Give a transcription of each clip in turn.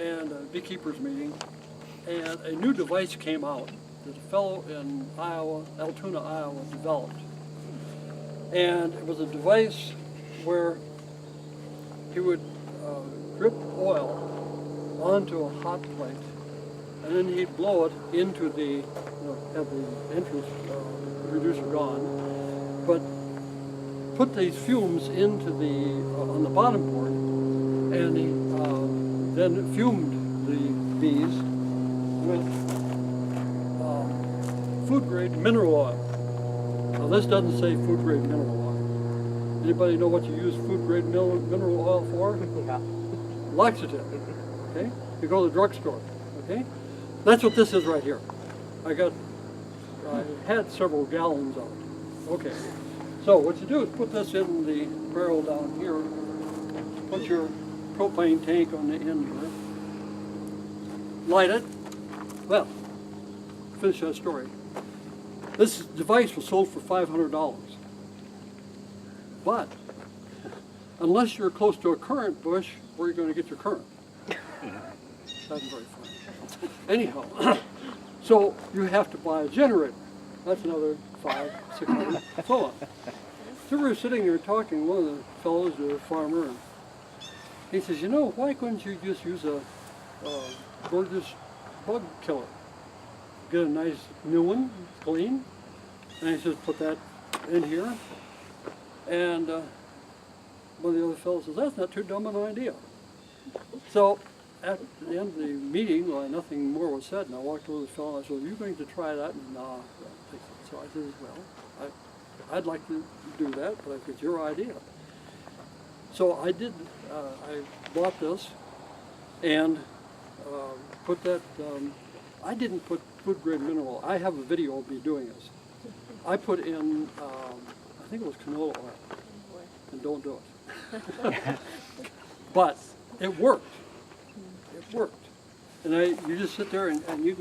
and a beekeepers meeting, and a new device came out that a fellow in Iowa, Altoona, Iowa, developed. And it was a device where he would drip oil onto a hot plate, and then he'd blow it into the, have the entrance reducer gone, but put these fumes into the, on the bottom board, and he then fumed the bees with food grade mineral oil. Now this doesn't say food grade mineral oil. Anybody know what you use food grade mineral oil for? Yeah. Laxative. Okay? You go to the drugstore. Okay? That's what this is right here. I had several gallons of it. Okay. So what you do is put this in the barrel down here, put your propane tank on the end here, light it. Well, finish that story. This device was sold for $500. But unless you're close to a current bush, where are you going to get your current? That's very funny. Anyhow, so you have to buy a generator. That's another $500, $600, so on. So we were sitting there talking, one of the fellows, a farmer, and he says, why couldn't you just use a Burgess Bug Killer? Get a nice new one, clean, and he says, put that in here. And one of the other fellows says, that's not too dumb an idea. So at the end of the meeting, nothing more was said, and I walked over to the fellow and I said, are you going to try that? And no, I don't think so. So I said, well, I'd like to do that, but it's your idea. So I did, I bought this and put that, I didn't put food grade mineral. I have a video of me doing this. I put in, I think it was canola oil, and don't do it. But it worked. It worked. And you just sit there and you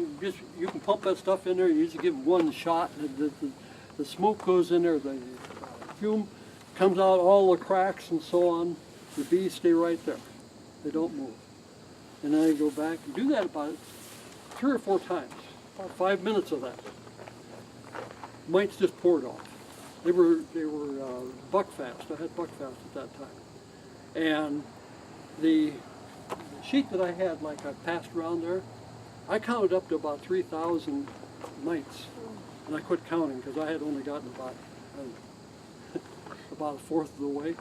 can pump that stuff in there. You just give it one shot. The smoke goes in there. The fume comes out all the cracks and so on. The bees stay right there. They don't move. And then I go back and do that about 3 or 4 times. About 5 minutes of that. Mites just poured off. They were buckfast. I had buckfast at that time. And the sheet that I had, like I passed around there, I counted up to about 3,000 mites. And I quit counting because I had only gotten about a fourth of the way.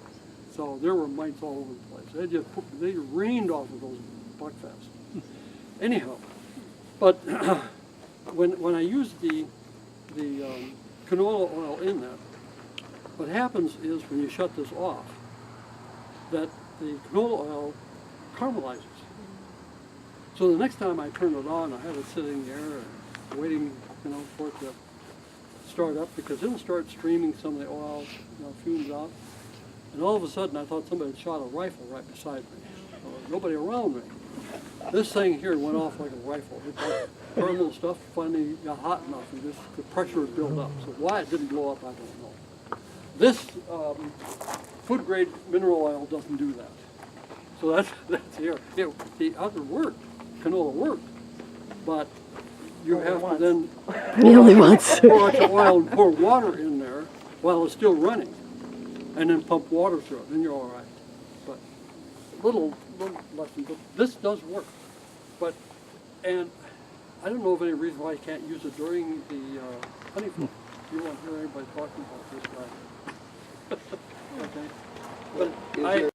So there were mites all over the place. They rained off of those buckfast. Anyhow, but when I used the canola oil in that, what happens is when you shut this off, that the canola oil caramelizes. So the next time I turned it on, I had it sitting there waiting, for it to start up, because it'll start streaming some of the oil, fumes out. And all of a sudden, I thought somebody had shot a rifle right beside me. Nobody around me. This thing here went off like a rifle. It caramel stuff finally got hot enough, and the pressure would build up. So why it didn't blow up, I don't know. This food grade mineral oil doesn't do that. So that's here. The other worked, canola worked, but you have to then pour out the oil and pour water in there while it's still running, and then pump water through it, then you're all right. But little lesson, but this does work. And I don't know of any reason why you can't use it during the honey flow. You won't hear anybody talking about this guy. Okay. But